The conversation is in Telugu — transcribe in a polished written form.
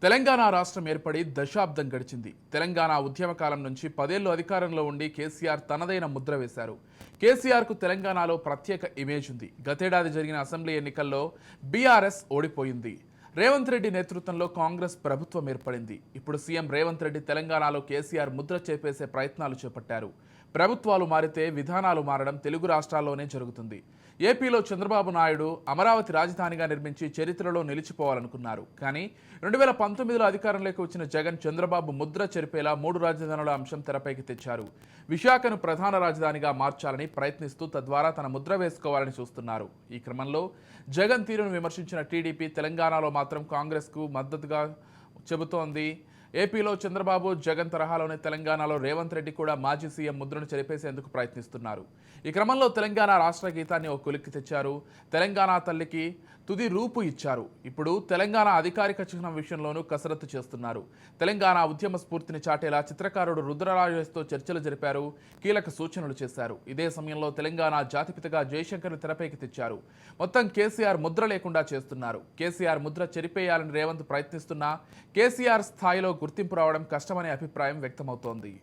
తెలంగాణ రాష్ట్రం ఏర్పడి దశాబ్దం గడిచింది. తెలంగాణ ఉద్యమకాలం నుంచి 10 ఏళ్లు అధికారంలో ఉండి కేసీఆర్ తనదైన ముద్ర వేశారు. కేసీఆర్కు తెలంగాణలో ప్రత్యేక ఇమేజ్ ఉంది. గతేడాది జరిగిన అసెంబ్లీ ఎన్నికల్లో బీఆర్ఎస్ ఓడిపోయింది. రేవంత్ రెడ్డి నేతృత్వంలో కాంగ్రెస్ ప్రభుత్వం ఏర్పడింది. ఇప్పుడు సీఎం రేవంత్ రెడ్డి తెలంగాణలో కేసీఆర్ ముద్ర చేపేసే ప్రయత్నాలు చేపట్టారు. ప్రభుత్వాలు మారితే విధానాలు మారడం తెలుగు రాష్ట్రాల్లోనే జరుగుతుంది. ఏపీలో చంద్రబాబు నాయుడు అమరావతి రాజధానిగా నిర్మించి చరిత్రలో నిలిచిపోవాలనుకున్నారు. కానీ 2019లో అధికారంలోకి వచ్చిన జగన్ చంద్రబాబు ముద్ర చెరిపేలా 3 రాజధానుల అంశం తెరపైకి తెచ్చారు. విశాఖను ప్రధాన రాజధానిగా మార్చాలని ప్రయత్నిస్తూ తద్వారా తన ముద్ర వేసుకోవాలని చూస్తున్నారు. ఈ క్రమంలో జగన్ తీరును విమర్శించిన టీడీపీ తెలంగాణలో మాత్రం కాంగ్రెస్కు మద్దతుగా చెబుతోంది. ఏపీలో చంద్రబాబు జగన్ తరహాలోనే తెలంగాణలో రేవంత్ రెడ్డి కూడా మాజీ సీఎం ముద్రను చెరిపేసేందుకు ప్రయత్నిస్తున్నారు. ఈ క్రమంలో తెలంగాణ రాష్ట్ర గీతాన్ని ఒక కొలిక్కి తెచ్చారు. తెలంగాణ తల్లికి తుది రూపు ఇచ్చారు. ఇప్పుడు తెలంగాణ అధికారిక చిహ్నం విషయంలోనూ కసరత్తు చేస్తున్నారు. తెలంగాణ ఉద్యమ స్ఫూర్తిని చాటేలా చిత్రకారుడు రుద్రరాజేష్తో చర్చలు జరిపారు. కీలక సూచనలు చేశారు. ఇదే సమయంలో తెలంగాణ జాతిపితగా జయశంకర్ను తెరపైకి తెచ్చారు. మొత్తం కేసీఆర్ ముద్ర లేకుండా చేస్తున్నారు. కేసీఆర్ ముద్ర చెరిపేయాలని రేవంత్ ప్రయత్నిస్తున్నా కేసీఆర్ స్థాయిలో గుర్తింపు రావడం కష్టమనే అభిప్రాయం వ్యక్తమవుతోంది.